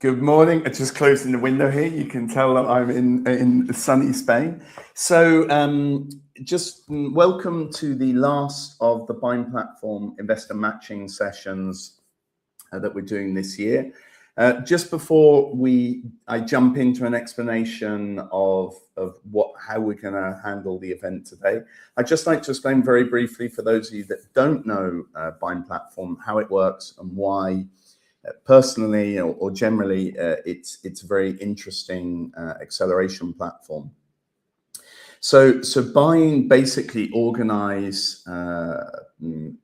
Good morning. I'm just closing the window here. You can tell that I'm in sunny Spain. So just welcome to the last of the Buying Platform investor matching sessions that we're doing this year. Just before I jump into an explanation of how we're going to handle the event today, I'd just like to explain very briefly for those of you that don't know Buying Platform, how it works and why personally or generally it's a very interesting acceleration platform. So Buying basically organize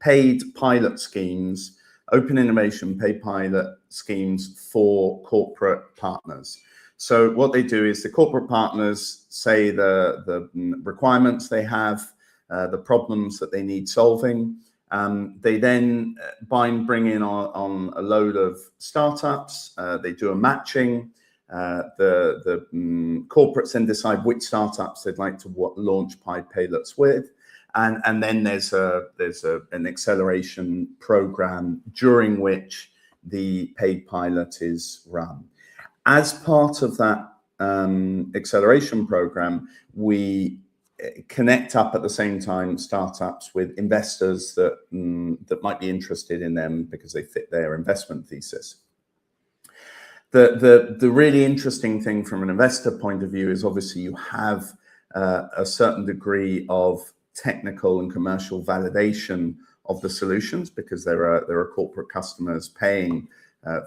paid pilot schemes, open innovation paid pilot schemes for corporate partners. So what they do is the corporate partners say the requirements they have, the problems that they need solving. They then bring in on a load of startups. They do a matching. The corporates then decide which startups they'd like to launch pilots with, and then there's an acceleration program during which the paid pilot is run. As part of that acceleration program, we connect up at the same time startups with investors that might be interested in them because they fit their investment thesis. The really interesting thing from an investor point of view is obviously you have a certain degree of technical and commercial validation of the solutions because there are corporate customers paying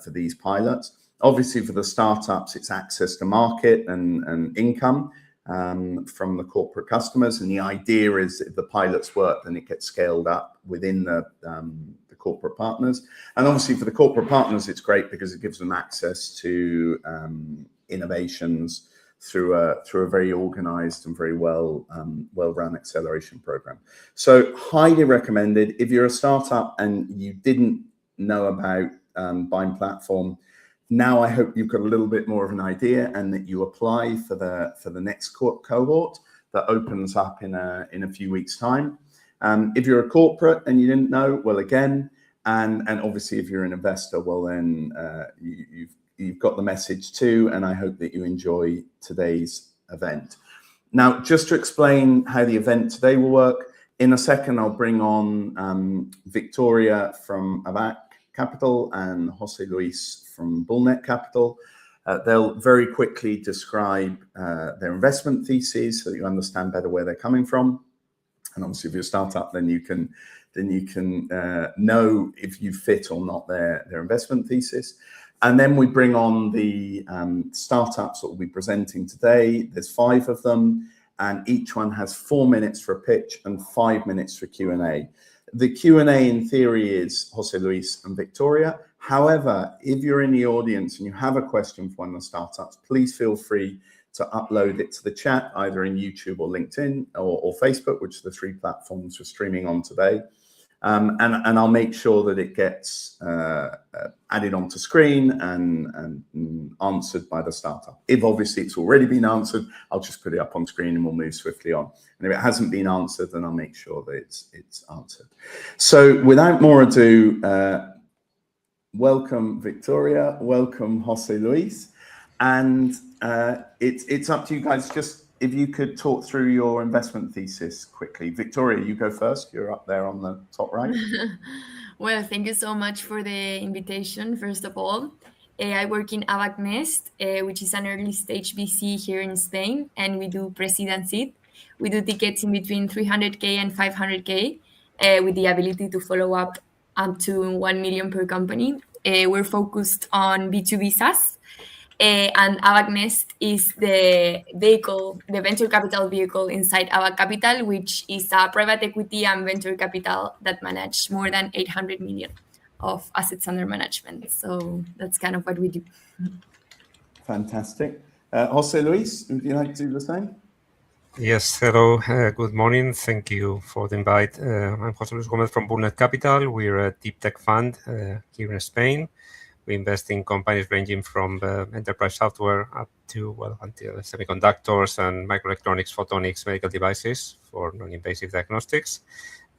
for these pilots. Obviously for the startups, it's access to market and income from the corporate customers, and the idea is if the pilots work, then it gets scaled up within the corporate partners. And obviously for the corporate partners, it's great because it gives them access to innovations through a very organized and very well-run acceleration program. So highly recommended. If you're a startup and you didn't know about Buying Platform, now I hope you've got a little bit more of an idea and that you apply for the next cohort that opens up in a few weeks' time. If you're a corporate and you didn't know, well, again, and obviously if you're an investor, well then you've got the message too, and I hope that you enjoy today's event. Now, just to explain how the event today will work, in a second I'll bring on Victoria from Abac Capital and José Luis from Bullnet Capital. They'll very quickly describe their investment theses so that you understand better where they're coming from. And obviously, if you're a startup, then you can know if you fit or not their investment thesis. And then we bring on the startups that we'll be presenting today. There's 5 of them, and each one has 4 minutes for a pitch and 5 minutes for Q&A. The Q&A in theory is José Luis and Victoria. However, if you're in the audience and you have a question for one of the startups, please feel free to upload it to the chat, either in YouTube or LinkedIn or Facebook, which are the 3 platforms we're streaming on today. And I'll make sure that it gets added onto screen and answered by the startup. If obviously it's already been answered, I'll just put it up on screen and we'll move swiftly on. And if it hasn't been answered, then I'll make sure that it's answered. So without more ado, welcome Victoria, welcome José Luis, and it's up to you guys. Just if you could talk through your investment thesis quickly. Victoria, you go first. You're up there on the top right. Well, thank you so much for the invitation, first of all. I work in Abac Nest, which is an early stage VC here in Spain, and we do pre-seed and seed. We do tickets in between 300K and 500K with the ability to follow up to 1 million per company. We're focused on B2B SaaS. And Abac Nest is the vehicle, the venture capital vehicle inside Abac Capital, which is a private equity and venture capital that manage more than 800 million of assets under management. So that's kind of what we do. Fantastic. José Luis, would you like to do the same? Yes, hello, good morning. Thank you for the invite. I'm José Luis Gómez from Bullnet Capital. We're a deep tech fund here in Spain. We invest in companies ranging from enterprise software up to, well, until semiconductors and microelectronics, photonics, medical devices for non-invasive diagnostics.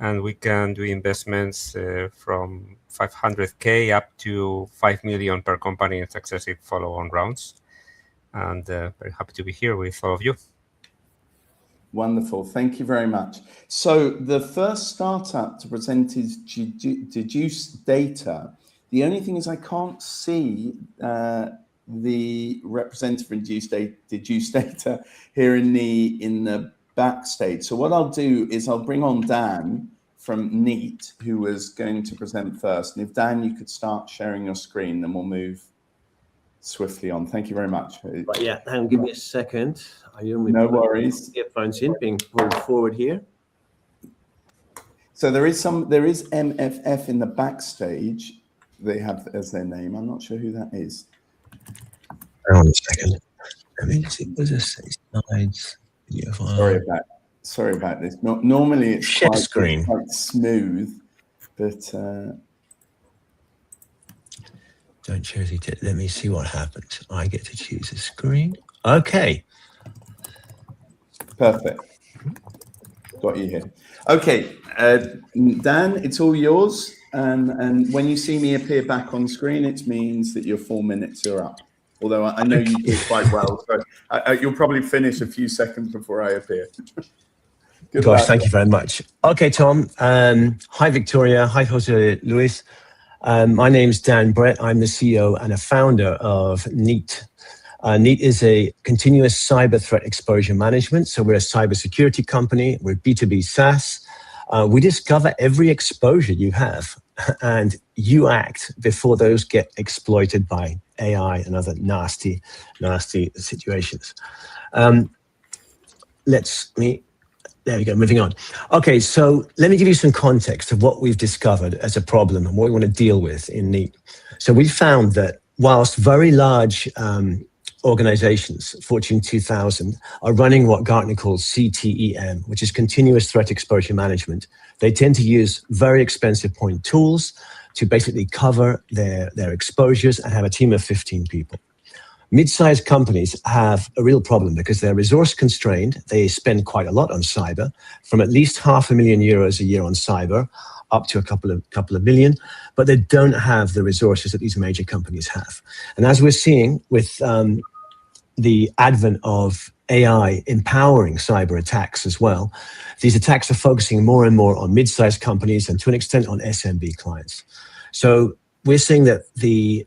and we can do investments from 500K up to 5 million per company in successive follow-on rounds. And very happy to be here with all of you. Wonderful. Thank you very much. So the first startup to present is Deduce Data. The only thing is I can't see the representative from Deduce Data here in the backstage. So what I'll do is I'll bring on Dan from NNEAT, who was going to present first. And if Dan, you could start sharing your screen, then we'll move swiftly on. Thank you very much. But yeah, hang on, give me a second. No worries. Earphones in, being pulled forward here. So there is MFF in the backstage. They have as their name. I'm not sure who that is. Hang on a second. Let me see. Was this slides? Video file. Sorry about this. Normally it's share screen. Quite smooth, but don't choose it. Let me see what happens. I get to choose a screen. Okay. Perfect. Got you here. Okay, Dan, it's all yours. And when you see me appear back on screen, it means that your 4 minutes are up. Although I know you do quite well, so you'll probably finish a few seconds before I appear. Good Gosh, thank you very much. Okay, Tom. Hi, Victoria. Hi, Jose Luis. My name's Dan Brett. I'm the CEO and a founder of NNEAT. NNEAT is a continuous cyber threat exposure management. So we're a cybersecurity company. We're B2B SaaS. We discover every exposure you have, and you act before those get exploited by AI and other nasty situations. There we go, moving on. Okay, so let me give you some context of what we've discovered as a problem and what we want to deal with in NNEAT. So we found that whilst very large organizations, Fortune 2000, are running what Gartner calls CTEM, which is Continuous Threat Exposure Management, they tend to use very expensive point tools to basically cover their exposures and have a team of 15 people. Mid-sized companies have a real problem because they're resource constrained. They spend quite a lot on cyber, from at least €500,000 a year on cyber up to a couple of million, but they don't have the resources that these major companies have. And as we're seeing with the advent of AI empowering cyber attacks as well, these attacks are focusing more and more on mid-sized companies and to an extent on SMB clients. So we're seeing that the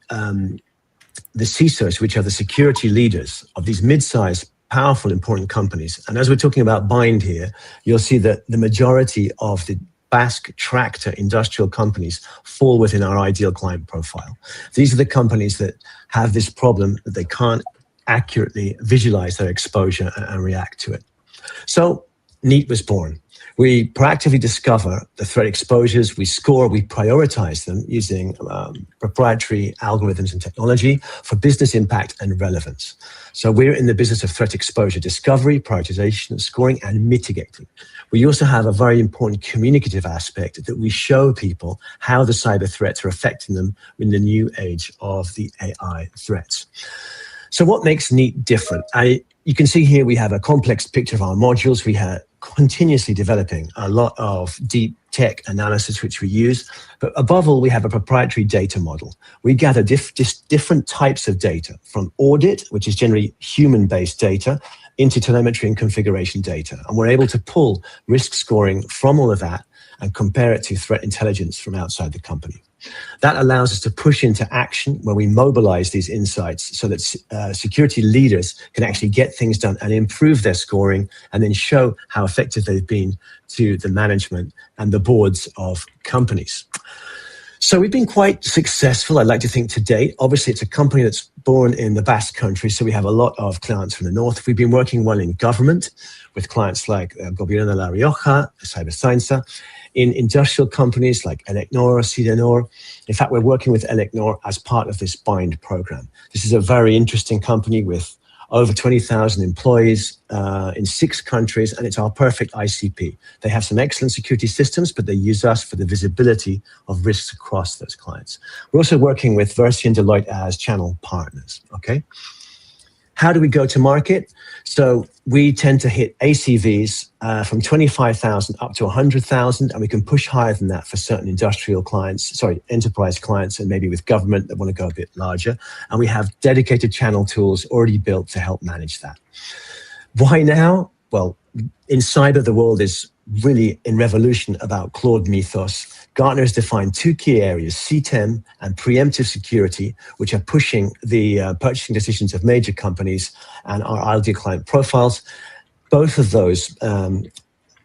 CISOs, which are the security leaders of these mid-sized, powerful, important companies, and as we're talking about Bind here, you'll see that the majority of the Basque tractor industrial companies fall within our ideal client profile. These are the companies that have this problem that they can't accurately visualize their exposure and react to it. So NNEAT was born. We proactively discover the threat exposures, we score, we prioritize them using proprietary algorithms and technology for business impact and relevance. So we're in the business of threat exposure discovery, prioritization, scoring, and mitigating. We also have a very important communicative aspect that we show people how the cyber threats are affecting them in the new age of the AI threats. So what makes NNEAT different? You can see here we have a complex picture of our modules. We have continuously developing a lot of deep tech analysis, which we use. But above all, we have a proprietary data model. We gather different types of data, from audit, which is generally human-based data, into telemetry and configuration data. And we're able to pull risk scoring from all of that and compare it to threat intelligence from outside the company. That allows us to push into action where we mobilize these insights so that security leaders can actually get things done and improve their scoring and then show how effective they've been to the management and the boards of companies. So we've been quite successful, I'd like to think, to date. Obviously, it's a company that's born in the Basque country, so we have a lot of clients from the north. We've been working well in government with clients like Gobierno de La Rioja, Cyberscienza, in industrial companies like Elecnor, Sidenor. In fact, we're working with Elecnor as part of this Bind program. This is a very interesting company with over 20,000 employees in 6 countries, and it's our perfect ICP. They have some excellent security systems, but they use us for the visibility of risks across those clients. We're also working with Versi and Deloitte as channel partners, okay? How do we go to market? So we tend to hit ACVs from 25,000 up to 100,000, and we can push higher than that for certain enterprise clients, and maybe with government that want to go a bit larger. And we have dedicated channel tools already built to help manage that. Why now? Well, in cyber, the world is really in revolution about Claude mythos. Gartner has defined two key areas, CTEM and preemptive security, which are pushing the purchasing decisions of major companies and our ideal client profiles. Both of those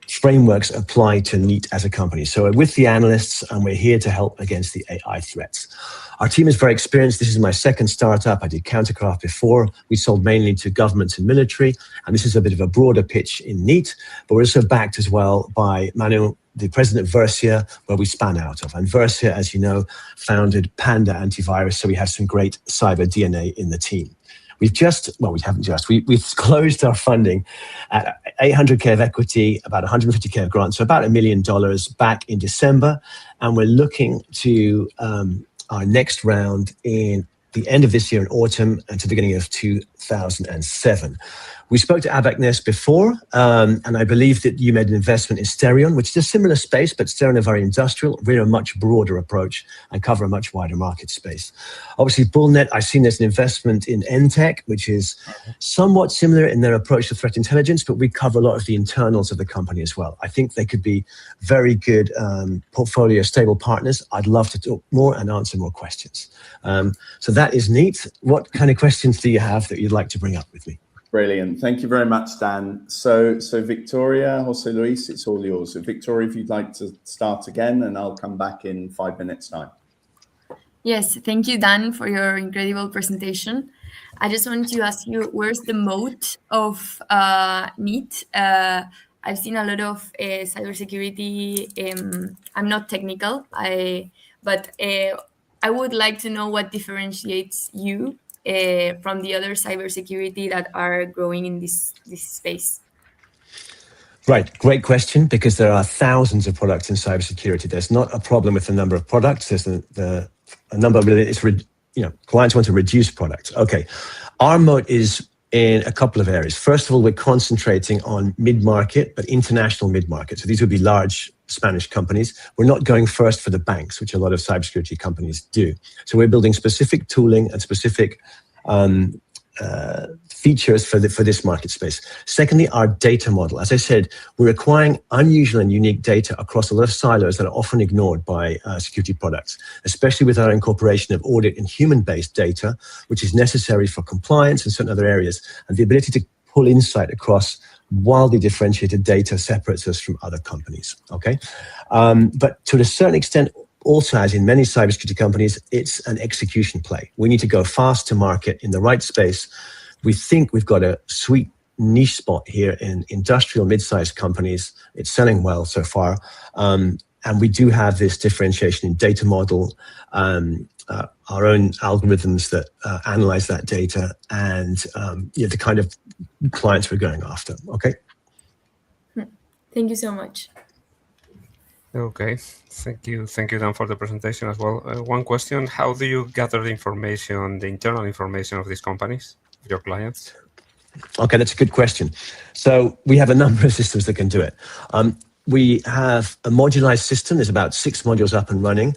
frameworks apply to NEAT as a company. So we're with the analysts, and we're here to help against the AI threats. Our team is very experienced. This is my second startup. I did Countercraft before. We sold mainly to governments and military, and this is a bit of a broader pitch in NEAT, but we're also backed as well by Manu, the president of Versia, where we span out of. And Versia, as you know, founded Panda Antivirus, so we have some great cyber DNA in the team. We've closed our funding at 800K of equity, about 150K of grants, so about $1 million back in December. And we're looking to our next round in the end of this year in autumn and to the beginning of 2007. We spoke to Abac Nest before, and I believe that you made an investment in Sterion, which is a similar space, but Sterion are very industrial. We're a much broader approach and cover a much wider market space. Obviously, Bullnet, I've seen there's an investment in NTech, which is somewhat similar in their approach to threat intelligence, but we cover a lot of the internals of the company as well. I think they could be very good portfolio stable partners. I'd love to talk more and answer more questions. So that is neat. What kind of questions do you have that you'd like to bring up with me? Brilliant. Thank you very much, Dan. So Victoria, José Luis, it's all yours. So Victoria, if you'd like to start again, and I'll come back in 5 minutes' time. Yes, thank you, Dan, for your incredible presentation. I just wanted to ask you, where's the moat of NEAT? I've seen a lot of cybersecurity. I'm not technical, but I would like to know what differentiates you from the other cybersecurity that are growing in this space. Right, great question, because there are thousands of products in cybersecurity. There's not a problem with the number of products. There's a number of clients want to reduce products. Okay, our moat is in a couple of areas. First of all, we're concentrating on mid-market, but international mid-market. So these would be large Spanish companies. We're not going first for the banks, which a lot of cybersecurity companies do. So we're building specific tooling and specific features for this market space. Secondly, our data model. As I said, we're acquiring unusual and unique data across a lot of silos that are often ignored by security products, especially with our incorporation of audit and human-based data, which is necessary for compliance and certain other areas, and the ability to pull insight across wildly differentiated data separates us from other companies, okay? But to a certain extent, also, as in many cybersecurity companies, it's an execution play. We need to go fast to market in the right space. We think we've got a sweet niche spot here in industrial mid-sized companies. It's selling well so far. And we do have this differentiation in data model, our own algorithms that analyze that data, and the kind of clients we're going after, okay? Thank you so much. Okay, thank you, Dan, for the presentation as well. One question: how do you gather the information, the internal information of these companies, your clients? Okay, that's a good question. So we have a number of systems that can do it. We have a modularized system. There's about 6 modules up and running.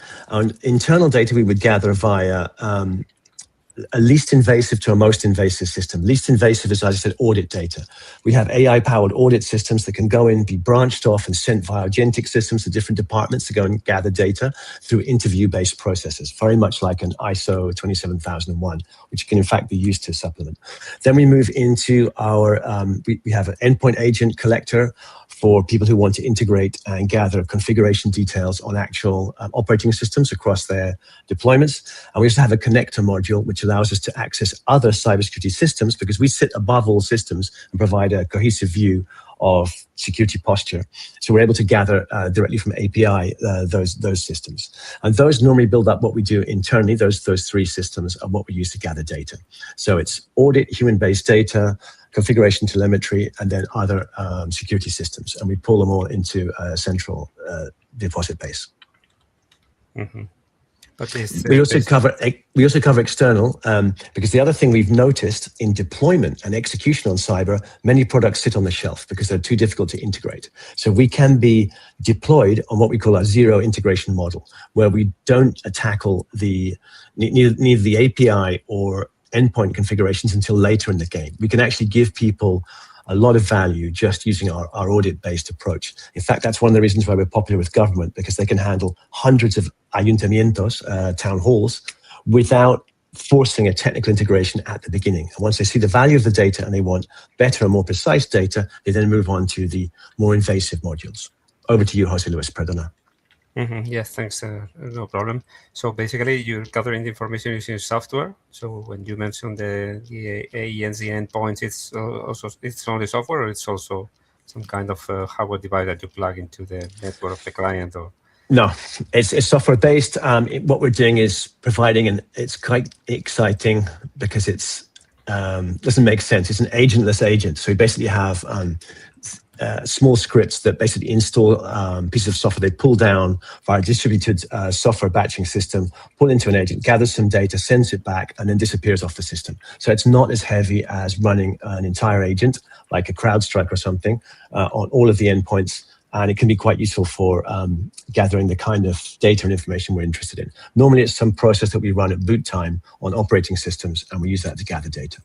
Internal data we would gather via a least invasive to a most invasive system. Least invasive is, as I said, audit data. We have AI-powered audit systems that can go in, be branched off and sent via agentic systems to different departments to go and gather data through interview-based processes, very much like an ISO 27001, which can in fact be used to supplement. Then we move into our, we have an endpoint agent collector for people who want to integrate and gather configuration details on actual operating systems across their deployments. And we also have a connector module, which allows us to access other cybersecurity systems, because we sit above all systems and provide a cohesive view of security posture. So we're able to gather directly from API those systems. And those normally build up what we do internally. Those 3 systems are what we use to gather data. So it's audit, human-based data, configuration telemetry, and then other security systems. And we pull them all into a central deposit base. Mm-hmm. But it's, We also cover external because the other thing we've noticed in deployment and execution on cyber, many products sit on the shelf because they're too difficult to integrate. So we can be deployed on what we call our zero integration model, where we don't tackle neither the API or endpoint configurations until later in the game. We can actually give people a lot of value just using our audit-based approach. In fact, that's one of the reasons why we're popular with government, because they can handle hundreds of ayuntamientos, town halls, without forcing a technical integration at the beginning. And once they see the value of the data and they want better and more precise data, they then move on to the more invasive modules. Over to you, José Luis, perdona. Yes, thanks. No problem. So basically, you're gathering the information using software. So when you mention the AENZ endpoints, it's only software, or it's also some kind of hardware device that you plug into the network of the client, or? No, it's software based. What we're doing is providing, and it's quite exciting because it's doesn't make sense. It's an agentless agent. So we basically have small scripts that basically install pieces of software they pull down via a distributed software batching system, pull into an agent, gathers some data, sends it back, and then disappears off the system. So it's not as heavy as running an entire agent, like a CrowdStrike or something, on all of the endpoints. And it can be quite useful for gathering the kind of data and information we're interested in. Normally, it's some process that we run at boot time on operating systems, and we use that to gather data.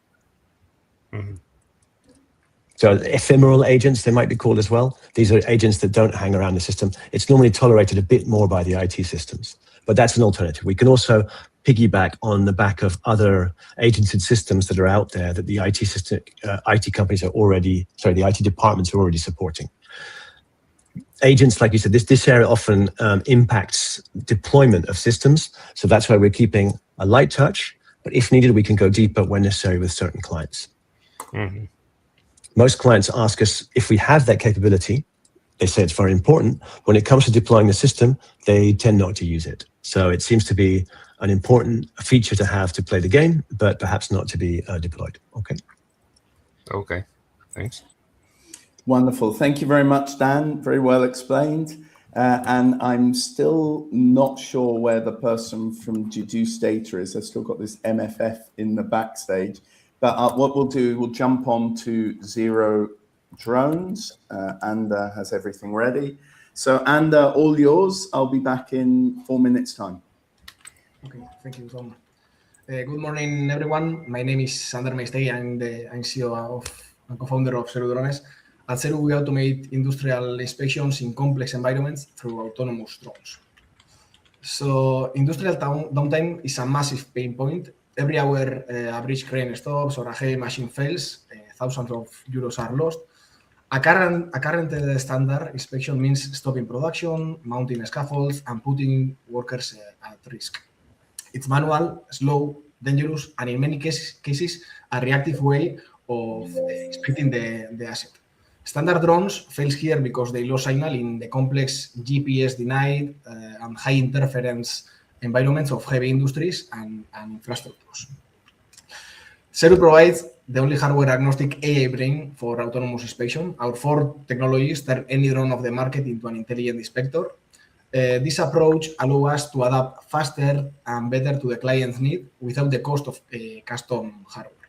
Mm-hmm. So ephemeral agents, they might be called as well. These are agents that don't hang around the system. It's normally tolerated a bit more by the IT systems, but that's an alternative. We can also piggyback on the back of other agented systems that are out there that the IT companies are already, the IT departments are already supporting. Agents, like you said, this area often impacts deployment of systems. So that's why we're keeping a light touch, but if needed, we can go deeper when necessary with certain clients. Mm-hmm. Most clients ask us if we have that capability. They say it's very important. When it comes to deploying the system, they tend not to use it. So it seems to be an important feature to have to play the game, but perhaps not to be deployed. Okay. Okay, thanks. Wonderful. Thank you very much, Dan. Very well explained. And I'm still not sure where the person from Deduce Data is. I've still got this MFF in the backstage. But what we'll do, we'll jump on to Zeru Drones. Anda has everything ready. So Anda, all yours. I'll be back in 4 minutes' time. Okay, thank you, Tom. Good morning, everyone. My name is Sander Meistei. I'm CEO and co-founder of Zeru Drones. At Zeru, we automate industrial inspections in complex environments through autonomous drones. So industrial downtime is a massive pain point. Every hour a bridge crane stops or a heavy machine fails, thousands of euros are lost. A current standard inspection means stopping production, mounting scaffolds, and putting workers at risk. It's manual, slow, dangerous, and in many cases, a reactive way of inspecting the asset. Standard drones fails here because they lose signal in the complex GPS denied and high interference environments of heavy industries and infrastructures. Zeru provides the only hardware-agnostic AI brain for autonomous inspection. Our 4 technologies turn any drone of the market into an intelligent inspector. This approach allows us to adapt faster and better to the client's need without the cost of custom hardware.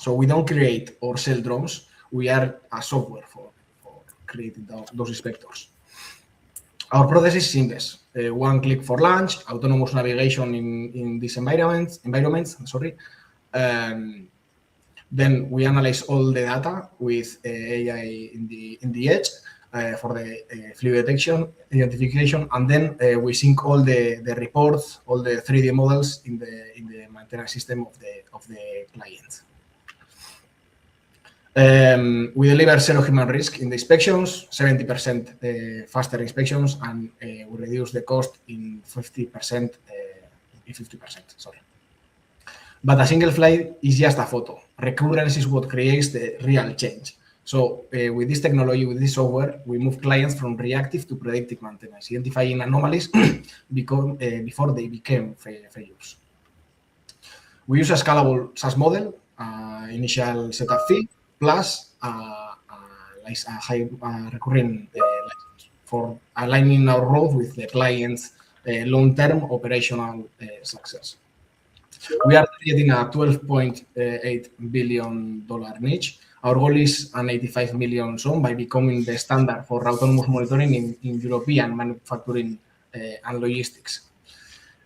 So we don't create or sell drones. We are a software for creating those inspectors. Our process is seamless. One click for launch, autonomous navigation in these environments. Then we analyze all the data with AI in the edge for the fluid detection, identification, and then we sync all the reports, all the 3D models in the maintenance system of the client. We deliver zero human risk in the inspections, 70% faster inspections, and we reduce the cost in 50%. But a single flight is just a photo. Recurrence is what creates the real change. So with this technology, with this software, we move clients from reactive to predictive maintenance, identifying anomalies before they became failures. We use a scalable SaaS model, initial setup fee, plus a high recurring license for aligning our road with the client's long-term operational success. We are targeting a $12.8 billion niche. Our goal is an 85 million zone by becoming the standard for autonomous monitoring in European manufacturing and logistics.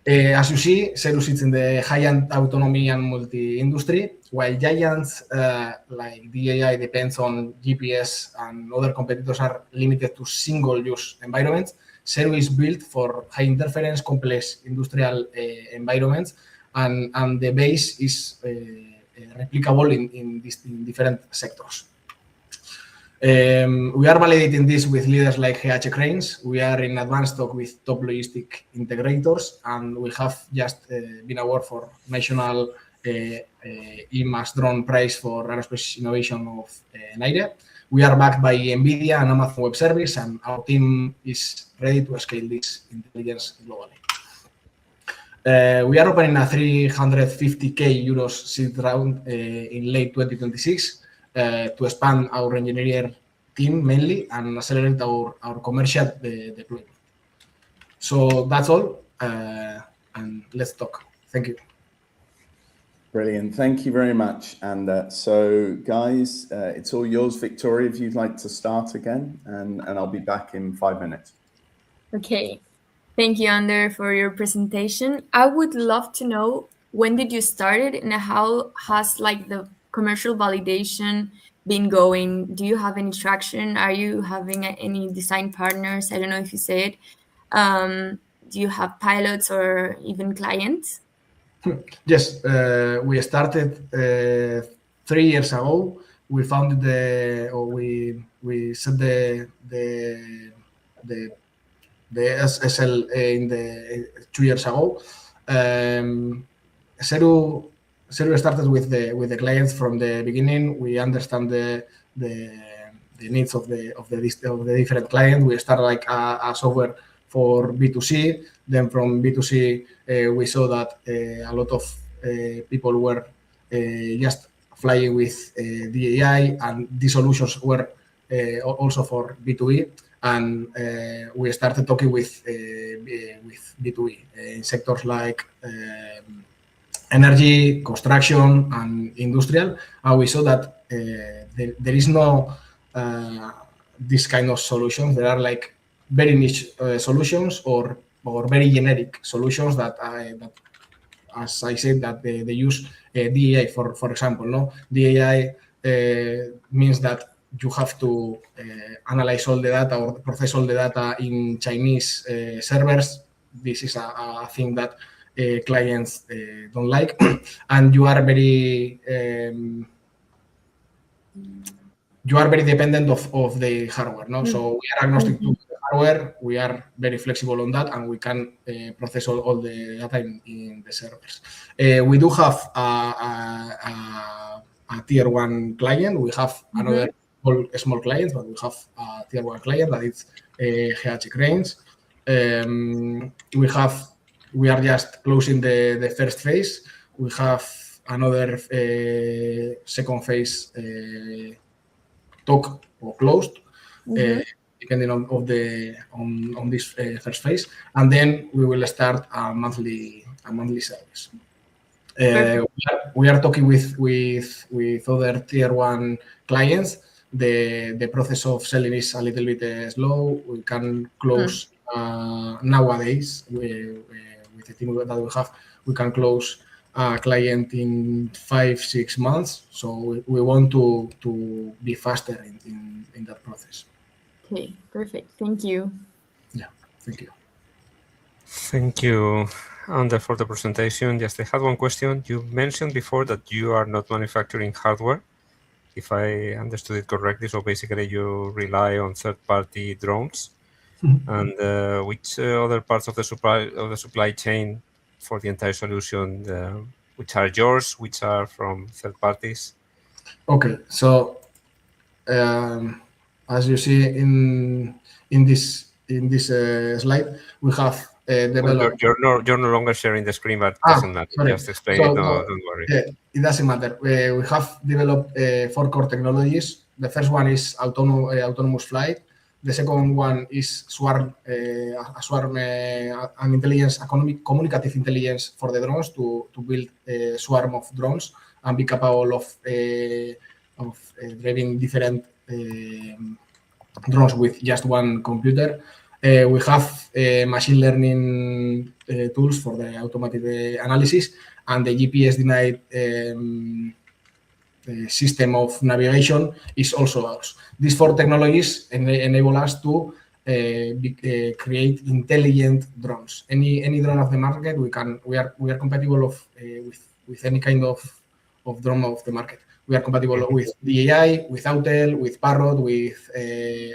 As you see, Zeru sits in the high-end autonomy and multi-industry, while giants like DAI depends on GPS and other competitors are limited to single-use environments. Zeru is built for high-interference, complex industrial environments, and the base is replicable in different sectors. We are validating this with leaders like GH Cranes. We are in advanced talk with top logistic integrators, and we have just been awarded for National EMAS Drone Prize for Aerospace Innovation of NNEAT. We are backed by NVIDIA and Amazon Web Service, and our team is ready to scale this intelligence globally. We are opening a 350k euros seed round in late 2026 to expand our engineering team mainly and accelerate our commercial deployment. So that's all, and let's talk. Thank you. Brilliant. Thank you very much. And so, guys, it's all yours, Victoria, if you'd like to start again, and I'll be back in 5 minutes. Okay. Thank you, Ander, for your presentation. I would love to know, when did you start it and how has like the commercial validation been going? Do you have any traction? Are you having any design partners? I don't know if you said. Do you have pilots or even clients? Yes, we started 3 years ago. We founded we set the SL in 2 years ago. Zeru started with the clients from the beginning. We understand the needs of the different clients. We started like a software for B2C. Then from B2C, we saw that a lot of people were just flying with DAI, and these solutions were also for B2E. And we started talking with B2E in sectors like energy, construction, and industrial. And we saw that there is no this kind of solutions. There are like very niche solutions or very generic solutions that as I said, that they use DAI for example. No, DAI means that you have to analyze all the data or process all the data in Chinese servers. This is a thing that clients don't like, and you are very dependent of the hardware. No, so we are agnostic to the hardware. We are very flexible on that, and we can process all the data in the servers. We do have a tier 1 client. We have another small clients, but we have a tier 1 client that is GH Cranes. We are just closing the first phase. We have another second phase talk or closed, depending on this first phase, and then we will start a monthly service. We are talking with other tier 1 clients. The process of selling is a little bit slow. We can close nowadays with the team that we have. We can close a client in 5-6 months. So we want to be faster in that process. Okay, perfect. Thank you. Yeah, thank you. Thank you, Ander, for the presentation. Just I had one question. You mentioned before that you are not manufacturing hardware, if I understood it correctly. So basically you rely on third-party drones. And which other parts of the supply chain for the entire solution, which are yours, which are from third parties? Okay, so as you see in this slide, we have developed. Well, you're no longer sharing the screen, but it doesn't matter. Sorry. Just explain it. No, don't worry. It doesn't matter. We have developed 4 core technologies. The first one is autonomous flight. The second one is Swarm, an intelligence, communicative intelligence for the drones to build a swarm of drones and be capable of driving different drones with just one computer. We have machine learning tools for the automated analysis, and the GPS denied system of navigation is also ours. These four technologies enable us to create intelligent drones. Any drone of the market, we are compatible with any kind of drone of the market. We are compatible with DAI, with Autel, with Parrot, with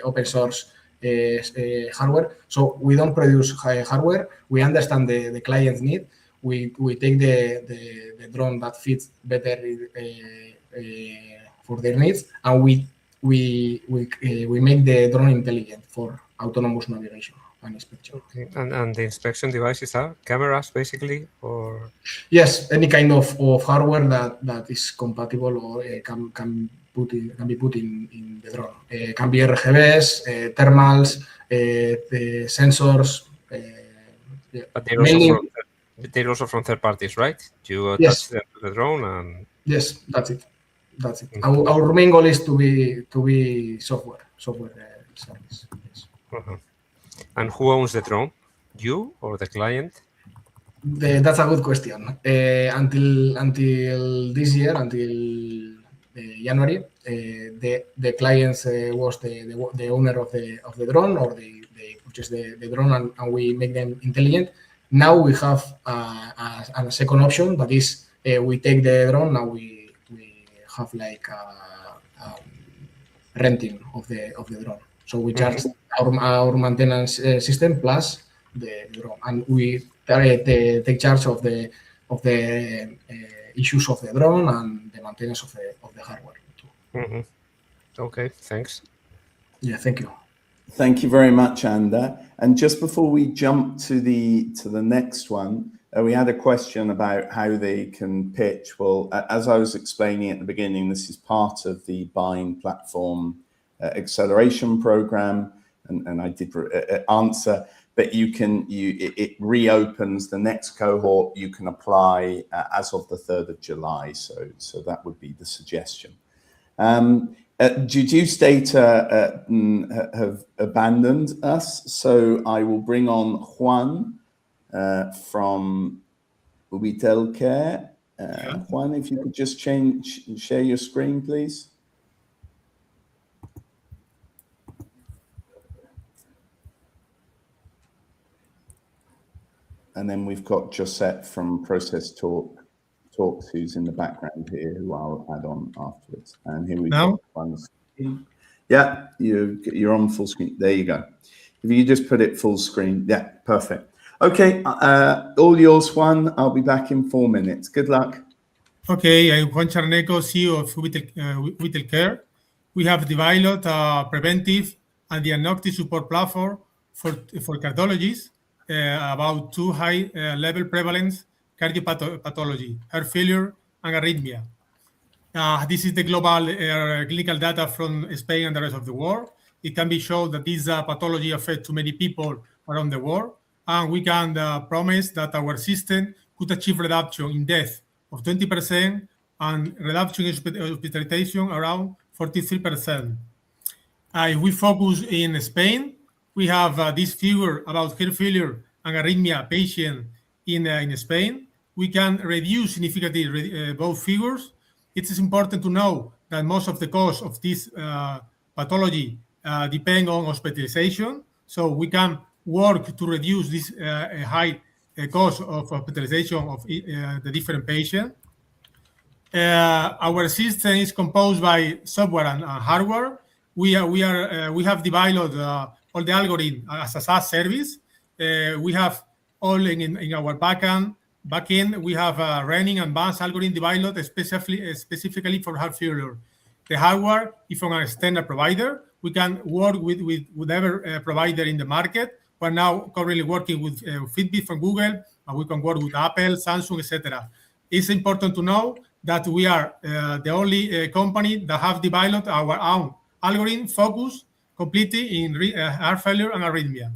open source hardware. So we don't produce hardware. We understand the client's need. We take the drone that fits better for their needs, and we make the drone intelligent for autonomous navigation and inspection. Okay. And the inspection devices are cameras, basically, or? Yes, any kind of hardware that is compatible or can be put in the drone. Can be RGBs, thermals, the sensors. Yeah. But they're also from third parties, right? You attach them to the drone and. Yes, that's it. That's it. Our main goal is to be software service. Yes. And who owns the drone? You or the client? That's a good question. Until this year, until January, the clients was the owner of the drone, or they purchase the drone and we make them intelligent. Now we have a second option, that is we take the drone and we have like renting of the drone. So we charge our maintenance system plus the drone, and we take charge of the issues of the drone and the maintenance of the hardware too. Okay, thanks. Yeah, thank you. Thank you very much, Anda. And just before we jump to the next one, we had a question about how they can pitch. Well, as I was explaining at the beginning, this is part of the buying platform acceleration program, and I did answer, but it reopens the next cohort. You can apply as of the 3rd of July. So that would be the suggestion. Deduce Data have abandoned us, so I will bring on Juan from Ubitelcare. Juan, if you could just share your screen, please. And then we've got José from Process Talks, who's in the background here, who I'll add on afterwards. And here we go. Yeah, you're on full screen. There you go. If you just put it full screen. Yeah, perfect. Okay, all yours, Juan. I'll be back in 4 minutes. Good luck. Okay, I'm Juan Charneco, CEO of Ubitelcare. We have developed a preventive and diagnostic support platform for cardiologists about 2 high-level prevalence cardiopathology, heart failure, and arrhythmia. This is the global clinical data from Spain and the rest of the world. It can be shown that this pathology affects too many people around the world, and we can promise that our system could achieve reduction in death of 20% and reduction in hospitalization around 43%. If we focus in Spain, we have this figure about heart failure and arrhythmia patient in Spain. We can reduce significantly both figures. It is important to know that most of the cost of this pathology depend on hospitalization. So we can work to reduce this high cost of hospitalization of the different patients. Our system is composed by software and hardware. We have developed all the algorithm as a SaaS service. We have all in our backend. We have a running advanced algorithm developed specifically for heart failure. The hardware is from an external provider. We can work with whatever provider in the market. We're now currently working with Fitbit from Google, and we can work with Apple, Samsung, etc. It's important to know that we are the only company that have developed our own algorithm focused completely in heart failure and arrhythmia.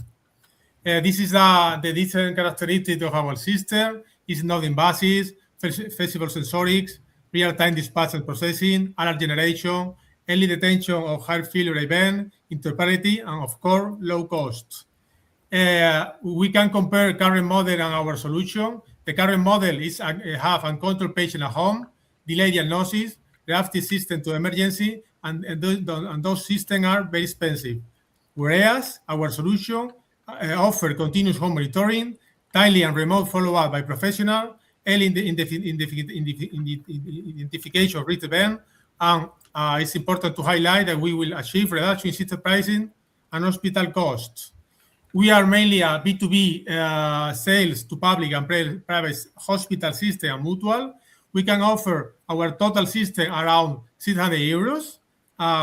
This is the different characteristics of our system. It's not invasive, flexible sensorics, real-time dispatch and processing, alert generation, early detection of heart failure event, interoperability, and of course, low cost. We can compare current model and our solution. The current model is have uncontrolled patient at home, delay diagnosis, reactive system to emergency, and those systems are very expensive. Whereas our solution offer continuous home monitoring, timely and remote follow-up by professional, early identification of risk event, and it's important to highlight that we will achieve reduction in system pricing and hospital costs. We are mainly a B2B sales to public and private hospital system and mutual. We can offer our total system around 600 euros.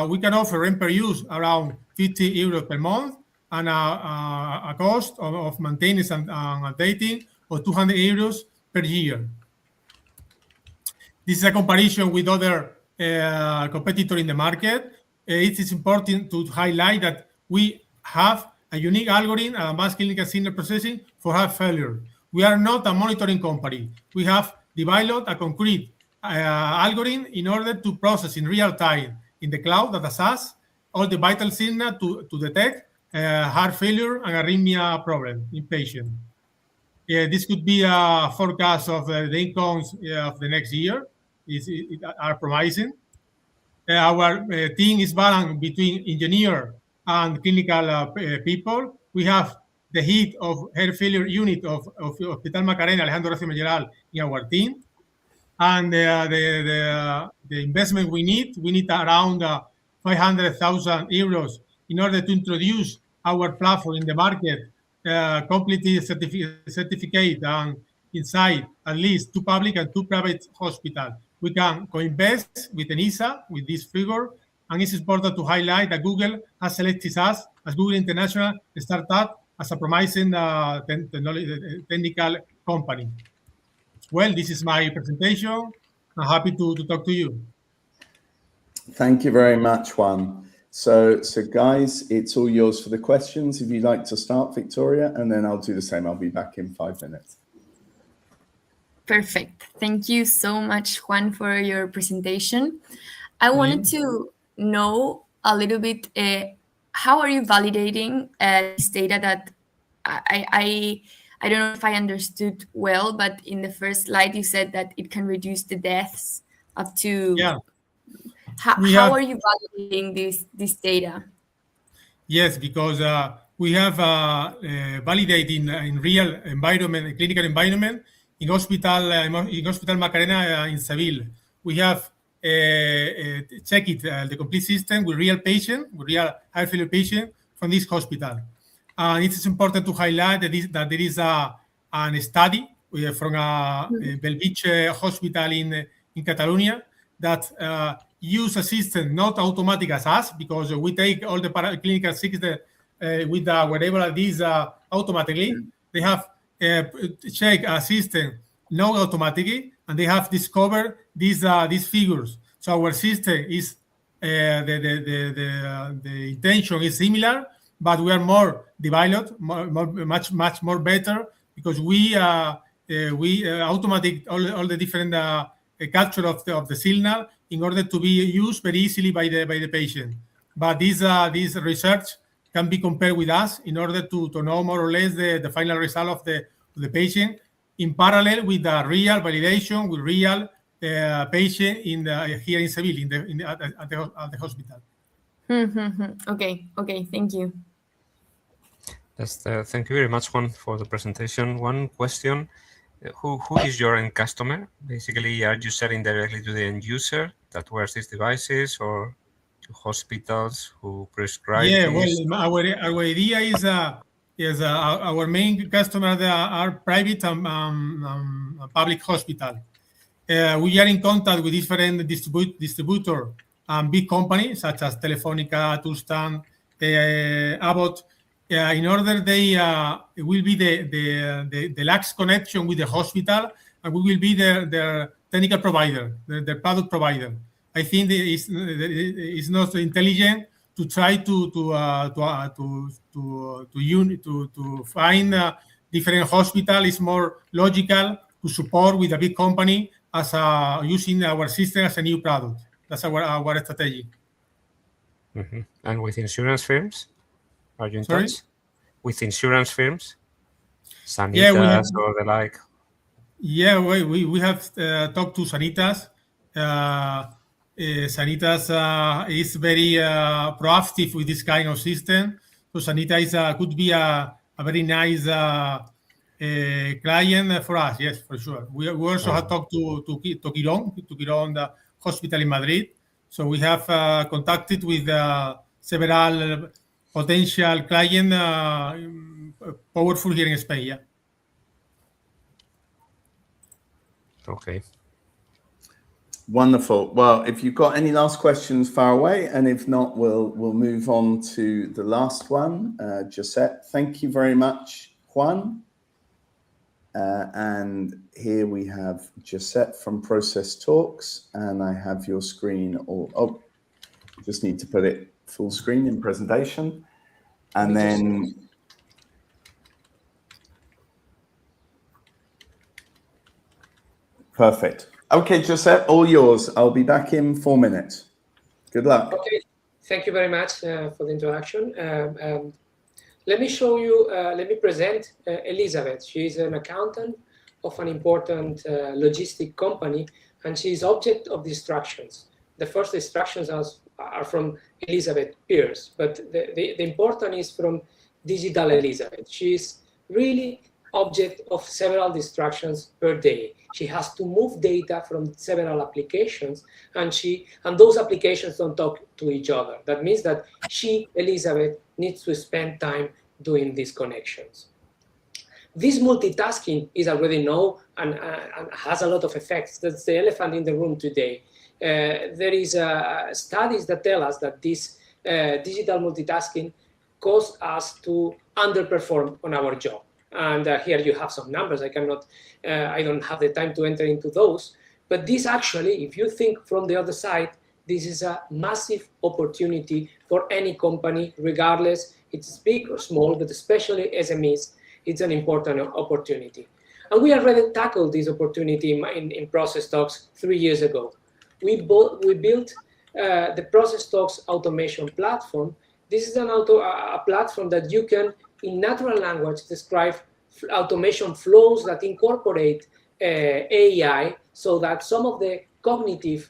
We can offer rent per use around 50 euros per month and a cost of maintenance and updating of 200 euros per year. This is a comparison with other competitors in the market. It is important to highlight that we have a unique algorithm and advanced clinical signal processing for heart failure. We are not a monitoring company. We have developed a concrete algorithm in order to process in real time in the cloud data SaaS all the vital signal to detect heart failure and arrhythmia problem in patient. This could be a forecast of the incomes of the next year. Are promising. Our team is balanced between engineer and clinical people. We have the head of heart failure unit of Hospital Macarena, Alejandro García Mayoral, in our team. And the investment we need around 500,000 euros in order to introduce our platform in the market, completely certificate and inside at least 2 public and 2 private hospitals. We can co-invest with NISA with this figure, and it's important to highlight that Google has selected us as Google International startup as a promising technical company. Well, this is my presentation. I'm happy to talk to you. Thank you very much, Juan. So guys, it's all yours for the questions. If you'd like to start, Victoria, and then I'll do the same. I'll be back in 5 minutes. Perfect. Thank you so much, Juan, for your presentation. I wanted to know a little bit, how are you validating this data that I don't know if I understood well, but in the first slide you said that it can reduce the deaths up to... Yeah. How are you validating this data? Yes, because we have validating in real environment, clinical environment, in Hospital Macarena in Seville. We have checked the complete system with real patient, with real heart failure patient from this hospital. And it is important to highlight that there is a study from Bellvitge Hospital in Catalonia that use a system not automatic as us, because we take all the clinical sickness with whatever it is automatically. They have check a system not automatically, and they have discovered these figures. So our system is the intention is similar, but we are more developed, much more better, because we automatic all the different capture of the signal in order to be used very easily by the patient. But this research can be compared with us in order to know more or less the final result of the patient, in parallel with the real validation with real patient here in Seville at the hospital. Okay, thank you. Yes, thank you very much, Juan, for the presentation. One question: who is your end customer? Basically, are you selling directly to the end user that wears these devices, or to hospitals who prescribe? Yeah, these? well, our idea is our main customers are private and public hospital. We are in contact with different distributor and big companies such as Telefónica, Tustan, Abbott. In order they will be the last connection with the hospital, and we will be their technical provider, their product provider. I think it's not intelligent to try to find different hospital is more logical to support with a big company as using our system as a new product. That's our strategy. Mm-hmm. And with insurance firms, are you in Sorry? touch with insurance firms, Sanitas Yeah, we have, or the like? Yeah, we have talked to Sanitas. Sanitas is very proactive with this kind of system. So Sanitas could be a very nice client for us. Yes, for sure. We also have talked to Quirón, the hospital in Madrid. So we have contacted with several potential clients powerful here in Spain. Yeah. Okay. Wonderful. Well, if you've got any last questions, far away, and if not, we'll move on to the last one. José, thank you very much, Juan. And here we have José from Process Talks, and I have your screen all. Oh, just need to put it full screen in presentation, and then. Perfect. Okay, José, all yours. I'll be back in 4 minutes. Good luck. Okay, thank you very much for the introduction. Let me show you, let me present Elizabeth. She is an accountant of an important logistic company, and she is object of the instructions. The first instructions are from Elizabeth Pierce, but the important is from Digital Elizabeth. She is really object of several distractions per day. She has to move data from several applications, and those applications don't talk to each other. That means that she, Elizabeth, needs to spend time doing these connections. This multitasking is already known and has a lot of effects. That's the elephant in the room today. There is studies that tell us that this digital multitasking causes us to underperform on our job. And here you have some numbers. I don't have the time to enter into those. But this actually, if you think from the other side, this is a massive opportunity for any company, regardless it's big or small, but especially SMEs, it's an important opportunity. And we already tackled this opportunity in Process Talks 3 years ago. We built the Process Talks automation platform. This is a platform that you can, in natural language, describe automation flows that incorporate AI, so that some of the cognitive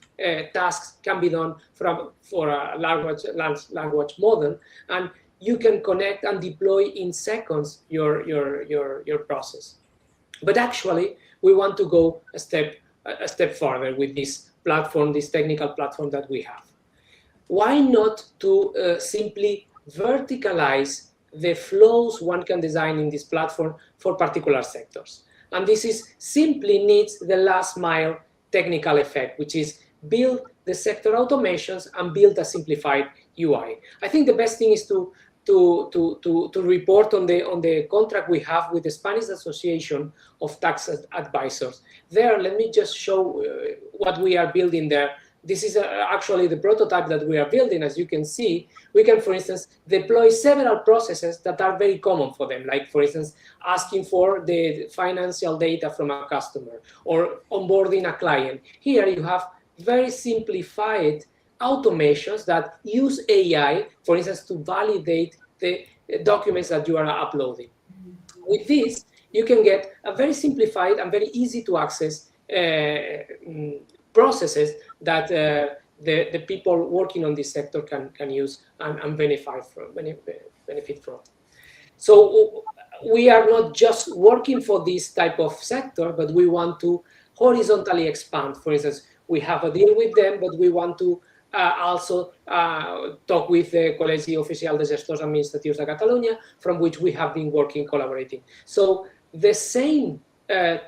tasks can be done for a large language model, and you can connect and deploy in seconds your process. But actually, we want to go a step further with this platform, this technical platform that we have. Why not to simply verticalize the flows one can design in this platform for particular sectors? And this is simply needs the last mile technical effect, which is build the sector automations and build a simplified UI. I think the best thing is to report on the contract we have with the Spanish Association of Tax Advisors. There, let me just show what we are building there. This is actually the prototype that we are building. As you can see, we can, for instance, deploy several processes that are very common for them, like, for instance, asking for the financial data from a customer or onboarding a client. Here you have very simplified automations that use AI, for instance, to validate the documents that you are uploading. With this, you can get a very simplified and very easy to access processes that the people working on this sector can use and benefit from. So we are not just working for this type of sector, but we want to horizontally expand. For instance, we have a deal with them, but we want to also talk with the Col·legi Oficial de Gestors Administratius de Catalunya, from which we have been collaborating. So the same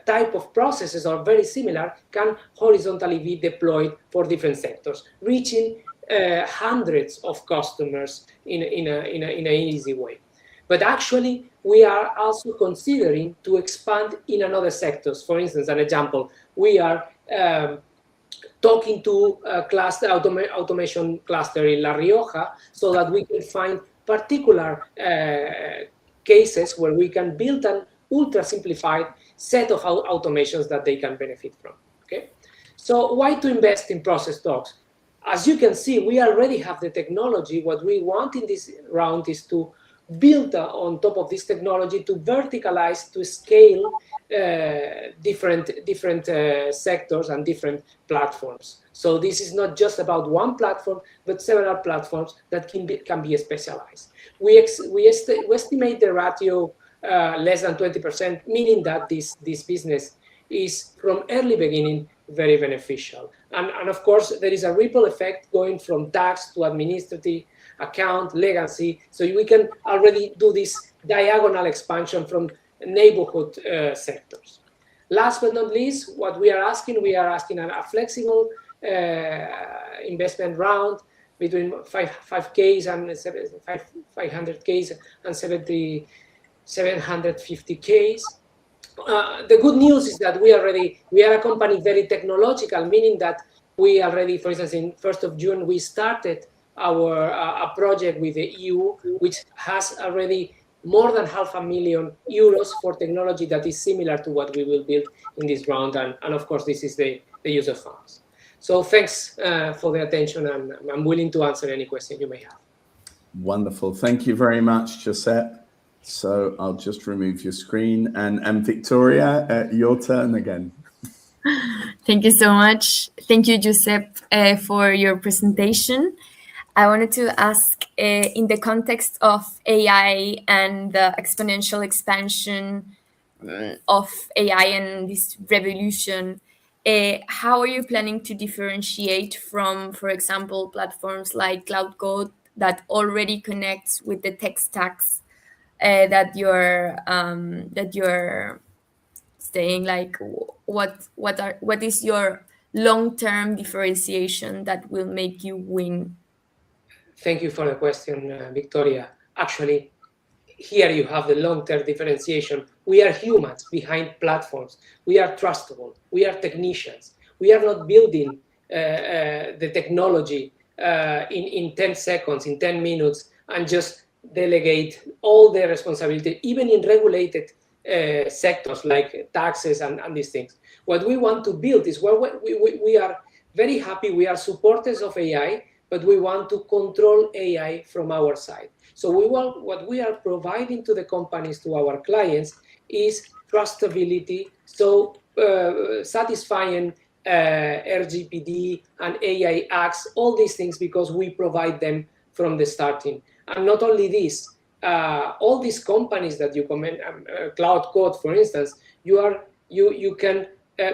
type of processes are very similar, can horizontally be deployed for different sectors, reaching hundreds of customers in an easy way. But actually, we are also considering to expand in another sectors. For instance, an example, we are talking to a cluster, automation cluster in La Rioja, so that we can find particular cases where we can build an ultra simplified set of automations that they can benefit from. Okay, so why to invest in process dogs? As you can see, we already have the technology. What we want in this round is to build on top of this technology to verticalize, to scale different sectors and different platforms. So this is not just about one platform, but several platforms that can be specialized. We estimate the ratio less than 20%, meaning that this business is from early beginning very beneficial. And of course, there is a ripple effect going from tax to administrative, account, legacy. So we can already do this diagonal expansion from neighborhood sectors. Last but not least, what we are asking a flexible investment round between 5Ks and 500Ks and 750Ks. The good news is that we are a company very technological, meaning that we already, for instance, in 1st of June, we started a project with the EU, which has already more than €500,000 for technology that is similar to what we will build in this round. And of course, this is the use of funds. So thanks for the attention, and I'm willing to answer any question you may have. Wonderful. Thank you very much, José. So I'll just remove your screen. And Victoria, your turn again. Thank you so much. Thank you, José, for your presentation. I wanted to ask, in the context of AI and the exponential expansion of AI and this revolution, how are you planning to differentiate from, for example, platforms like Cloud Code that already connects with the tech stacks that you're saying? Like, what is your long-term differentiation that will make you win? Thank you for the question, Victoria. Actually, here you have the long-term differentiation. We are humans behind platforms. We are trustable. We are technicians. We are not building the technology in 10 seconds, in 10 minutes, and just delegate all the responsibility, even in regulated sectors like taxes and these things. What we want to build is we are very happy. We are supporters of AI, but we want to control AI from our side. So what we are providing to the companies, to our clients, is trustability, so satisfying RGPD and AI acts, all these things, because we provide them from the starting. And not only this, all these companies that you comment, Cloud Code, for instance, you can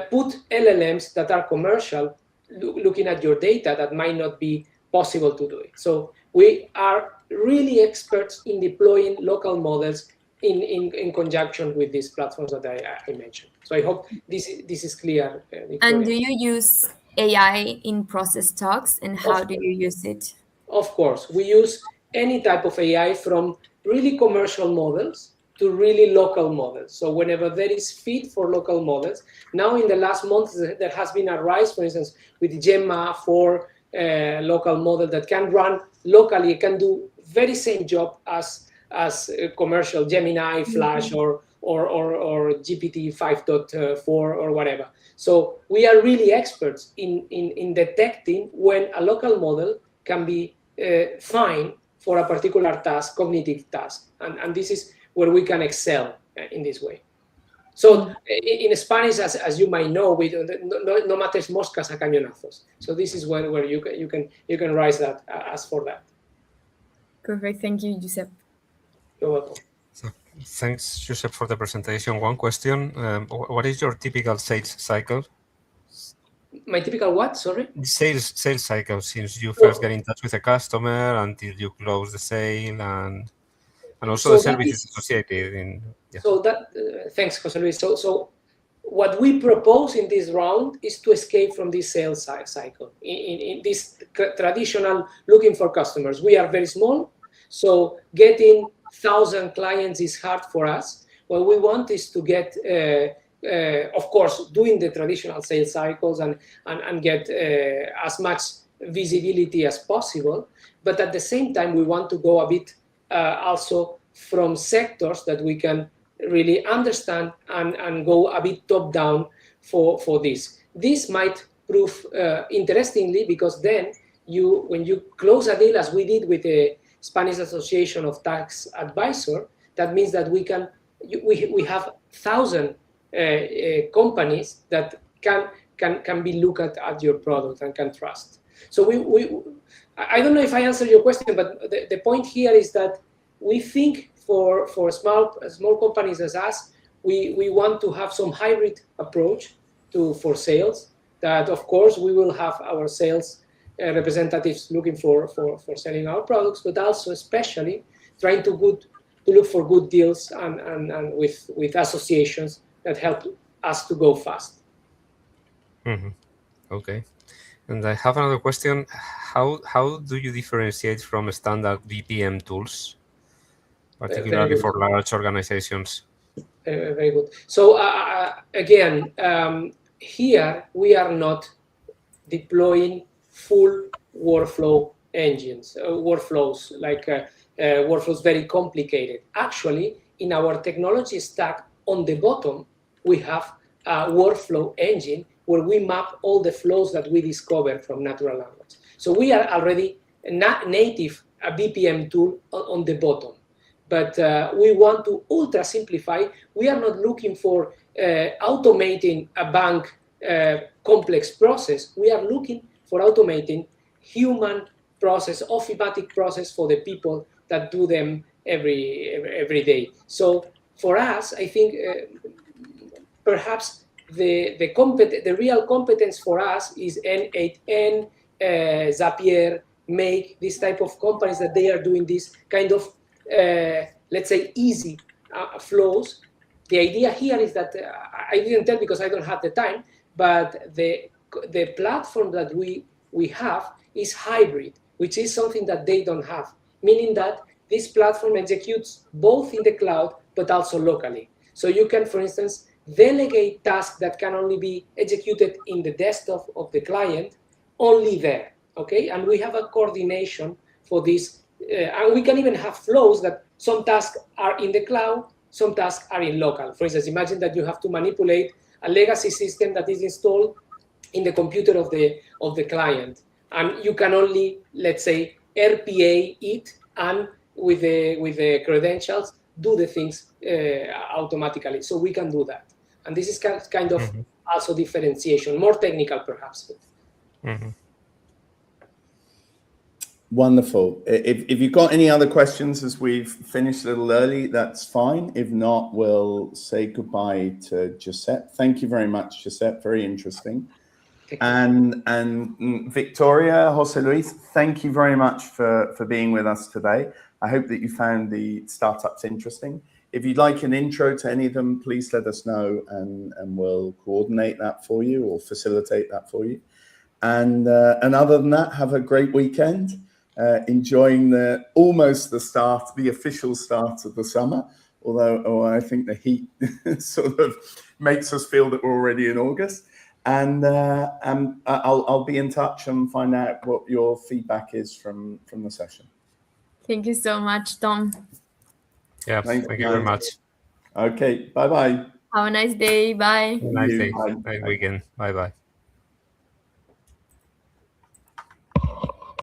put LLMs that are commercial, looking at your data, that might not be possible to do it. So we are really experts in deploying local models in conjunction with these platforms that I mentioned. So I hope this is clear. Victoria. And do you use AI in process talks, and how do you use it? Of course, we use any type of AI, from really commercial models to really local models. So whenever there is fit for local models, now in the last month there has been a rise, for instance, with Gemma for local model that can run locally, can do very same job as commercial Gemini, Flash, or GPT 5.4 or whatever. So we are really experts in detecting when a local model can be fine for a particular task, cognitive task, and this is where we can excel in this way. So in Spanish, as you might know, no mates moscas a cañonazos. So this is where you can rise that, ask for that. Perfect. Thank you, Josep. You're welcome. So, thanks, Josep, for the presentation. One question: what is your typical sales cycle? My typical what? Sorry. Sales cycle, since you first get in touch with a customer until you close the sale, and also the services associated. So that thanks, José Luis. So what we propose in this round is to escape from this sales cycle. In this traditional looking for customers, we are very small, so getting 1,000 clients is hard for us. What we want is to get of course, doing the traditional sales cycles and get as much visibility as possible. But at the same time, we want to go a bit also from sectors that we can really understand and go a bit top down for this. This might prove interestingly, because then when you close a deal, as we did with the Spanish Association of Tax Advisor, that means that we have 1,000 companies that can be looked at your product and can trust. So I don't know if I answered your question, but the point here is that we think for small companies as us, we want to have some hybrid approach for sales. That of course we will have our sales representatives looking for selling our products, but also especially trying to look for good deals and with associations that help us to go fast. Mm-hmm. Okay. And I have another question. How do you differentiate from standard BPM tools, particularly for large organizations? Very good. So again, here we are not deploying full workflow engines, workflows like workflows very complicated. Actually, in our technology stack on the bottom, we have a workflow engine where we map all the flows that we discover from natural language. So we are already native a BPM tool on the bottom. But we want to ultra simplify. We are not looking for automating a bank complex process. We are looking for automating human process, automatic process for the people that do them every day. So for us, I think perhaps the real competence for us is N8N, Zapier, Make, this type of companies that they are doing this kind of let's say easy flows. The idea here is that I didn't tell because I don't have the time, but the platform that we have is hybrid, which is something that they don't have, meaning that this platform executes both in the cloud but also locally. So you can, for instance, delegate tasks that can only be executed in the desktop of the client only there, okay? And we have a coordination for this. And we can even have flows that some tasks are in the cloud, some tasks are in local. For instance, imagine that you have to manipulate a legacy system that is installed in the computer of the client, and you can only, let's say, RPA it, and with the credentials do the things automatically. So we can do that, and this is kind of also differentiation, more technical perhaps. Mm-hmm. Wonderful. If you've got any other questions as we've finished a little early, that's fine. If not, we'll say goodbye to José. Thank you very much, José. Very interesting. And Victoria, José Luis, thank you very much for being with us today. I hope that you found the startups interesting. If you'd like an intro to any of them, please let us know, and we'll coordinate that for you or facilitate that for you. And other than that, have a great weekend. Enjoying the official start of the summer, although I think the heat sort of makes us feel that we're already in August. And I'll be in touch and find out what your feedback is from the session. Thank you so much, Tom. Yeah, thank you very much. Okay, bye-bye. Have a nice day. Bye. Nice day. Nice weekend. Bye-bye.